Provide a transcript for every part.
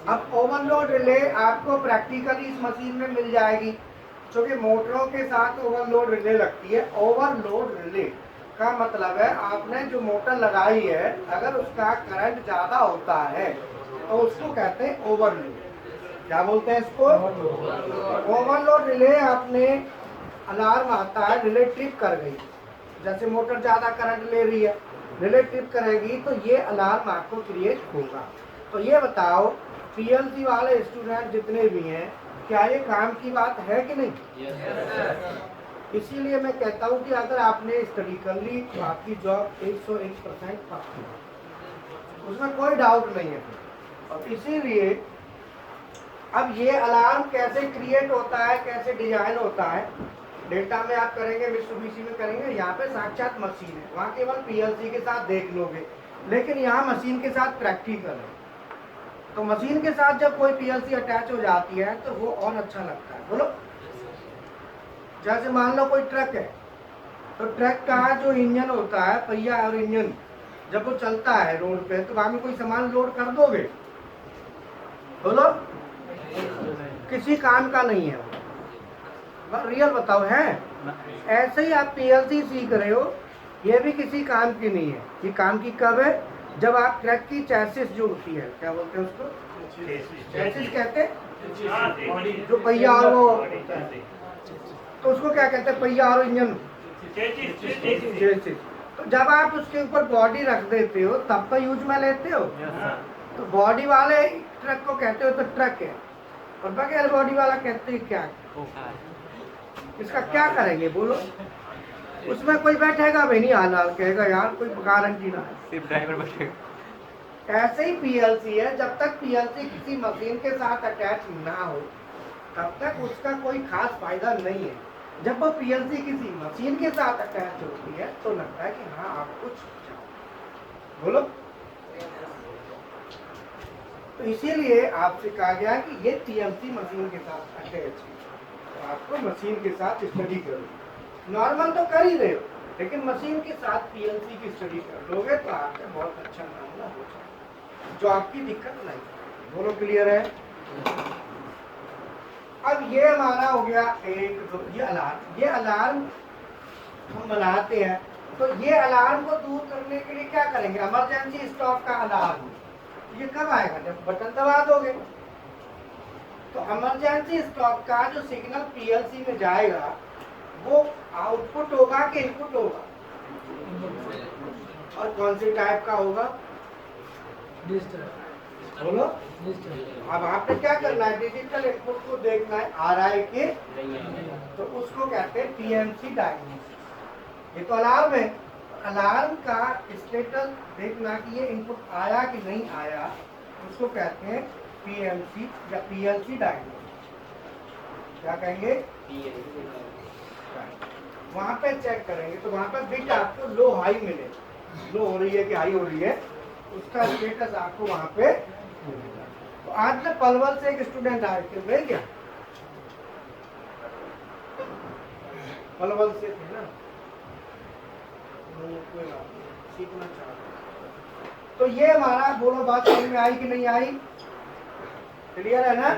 अब overload relay आपको practically इस मशीन में मिल जाएगी, क्योंकि मोटरों के साथ ओवरलोड रिले लगती है। ओवरलोड रिले का मतलब है आपने जो मोटर लगाई है अगर उसका करंट ज़्यादा होता है तो उसको कहते हैं ओवरलोड। क्या बोलते हैं इसको? Overload relay. आपने अलार्म आता है, रिले ट्रिप कर गई, जैसे मोटर ज़्यादा करंट ले रही है, रिले ट्रिप करेगी तो ये अलार्म आपको क्रिएट होगा। तो ये बताओ पीएलसी वाले स्टूडेंट जितने भी हैं, क्या ये काम की बात है कि नहीं? इसीलिए मैं कहता हूँ कि अगर आपने स्टडी कर ली तो आपकी जॉब 101% पक्की है, उसमें कोई डाउट नहीं है। और इसीलिए अब ये अलार्म कैसे क्रिएट होता है, कैसे डिजाइन होता है, डेल्टा में आप करेंगे, मित्सुबिशी में करेंगे, यहाँ पे साक्षात मशीन है, वहाँ केवल पीएलसी के साथ देख लोगे, लेकिन यहाँ मशीन के साथ प्रैक्टिकल है। तो मशीन के साथ जब कोई पीएलसी अटैच हो जाती है तो वो और अच्छा लगता है। बोलो, जैसे मान लो कोई ट्रक है, तो ट्रक का जो इंजन होता है, पहिया और इंजन, जब वो चलता है रोड पे तो वहां में कोई सामान लोड कर दोगे? बोलो, किसी काम का नहीं है वो। रियल बताओ, है? ऐसे ही आप पीएलसी सीख रहे हो, ये भी किसी काम की नहीं है। ये काम की कब है? जब आप ट्रक की चैसिस जो होती है, क्या बोलते हैं उसको? चैसिस कहते हैं, जो पहिया और वो, तो उसको क्या कहते हैं? पहिया और इंजन, चैसिस। तो जब आप उसके ऊपर बॉडी रख देते हो तब तो यूज में लेते हो। तो बॉडी वाले ट्रक को कहते हो तो ट्रक है, और बगैर बॉडी वाला कहते हैं क्या? इसका क्या करेंगे बोलो? उसमें कोई बैठेगा भी नहीं, हाल कहेगा यार कोई गारंटी ना है, सिर्फ ड्राइवर बैठेगा। ऐसे ही पीएलसी है, जब तक पीएलसी किसी मशीन के साथ अटैच ना हो तब तक उसका कोई खास फायदा नहीं है। जब वो पीएलसी किसी मशीन के साथ अटैच होती है तो लगता है कि हाँ आप कुछ बोलो। तो इसीलिए आपसे कहा गया कि ये पीएलसी मशीन के साथ अटैच है, तो आपको मशीन के साथ स्टडी करो। नॉर्मल तो कर ही रहे हो, लेकिन मशीन के साथ पीएलसी की स्टडी कर लोगे तो आपका बहुत अच्छा मामला हो जाएगा, जो आपकी दिक्कत नहीं। दोनों क्लियर है? अब ये हमारा हो गया एक, दो, ये अलार्म हम बनाते हैं। तो ये अलार्म को दूर करने के लिए क्या करेंगे? इमरजेंसी स्टॉप का अलार्म, ये कब आएगा? जब बटन दबा दोगे। तो इमरजेंसी स्टॉप का जो सिग्नल पीएलसी में जाएगा वो आउटपुट होगा कि इनपुट होगा? और कौन सी टाइप का होगा? बोलो। अब आपने क्या करना है? डिजिटल इनपुट को देखना है आ रहा है कि, तो उसको कहते हैं पीएमसी डायग्नोसिस। ये तो अलार्म है, अलार्म का स्टेटस देखना कि ये इनपुट आया कि नहीं आया, उसको कहते हैं पीएमसी या पीएलसी डायग्नोसिस। क्या कहेंगे? वहां पे चेक करेंगे तो वहां पर बिट आपको लो हाई मिले, लो हो रही है कि हाई हो रही है, उसका स्टेटस आपको वहां पे मिलेगा। तो आज ना पलवल से एक स्टूडेंट आए थे, मिल गया? पलवल से थे ना, कोई बात नहीं, सीखना चाहते। तो ये हमारा, बोलो बात समझ में आई कि नहीं आई? क्लियर है ना?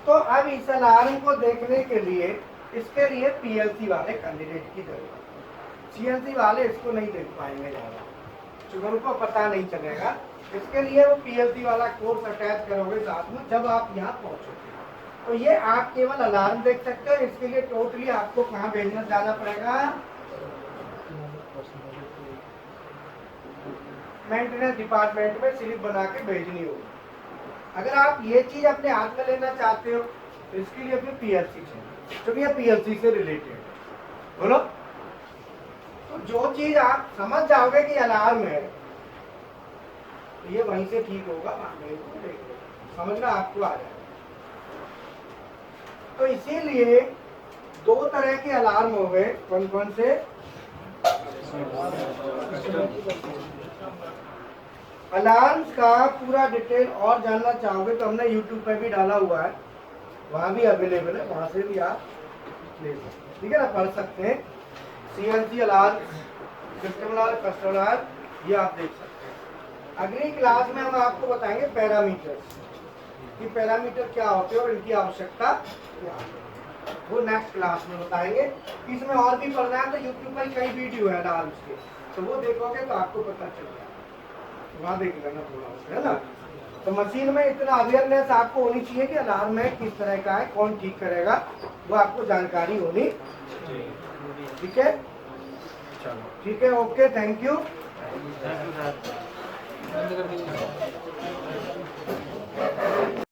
तो अब इस अलार्म को देखने के लिए, इसके लिए पीएलसी वाले कैंडिडेट की जरूरत है। सीएनसी वाले इसको नहीं देख पाएंगे ज़्यादा, क्योंकि उनको पता नहीं चलेगा। इसके लिए वो पीएलसी वाला कोर्स अटैच करोगे साथ में जब आप यहाँ पहुँचोगे। तो ये आप केवल अलार्म देख सकते हो। इसके लिए टोटली आपको कहाँ भेजना जाना पड़ेगा? मेंटेनेंस डिपार्टमेंट में स्लिप बना के भेजनी होगी। अगर आप ये चीज़ अपने हाथ में लेना चाहते हो तो इसके लिए फिर पीएलसी चाहिए, क्योंकि ये पीएलसी से रिलेटेड। बोलो, तो जो चीज आप समझ जाओगे कि अलार्म है तो ये वहीं से ठीक होगा, समझना आपको आ जाएगा। तो इसीलिए दो तरह के अलार्म हो गए। कौन कौन से? अलार्म्स का पूरा डिटेल और जानना चाहोगे तो हमने YouTube पे भी डाला हुआ है, वहाँ भी अवेलेबल है, वहाँ से भी आप ले सकते हैं। ठीक है ना, पढ़ सकते हैं। CNC alarm, system alarm, custom alarm, ये आप देख सकते हैं। अगली क्लास में हम आपको बताएंगे पैरामीटर्स। कि पैरामीटर क्या होते हैं और इनकी आवश्यकता क्या है, वो नेक्स्ट क्लास में बताएंगे। इसमें और भी पढ़ना है तो यूट्यूब पर कई वीडियो है अलार्म्स के, तो वो देखोगे तो आपको पता चल जाएगा, वहाँ देख लेना थोड़ा, है ना। तो मशीन में इतना अवेयरनेस आपको होनी चाहिए कि अलार्म है किस तरह का है, कौन ठीक करेगा, वो आपको जानकारी होनी। ठीक है, ठीक है, ओके, थैंक यू।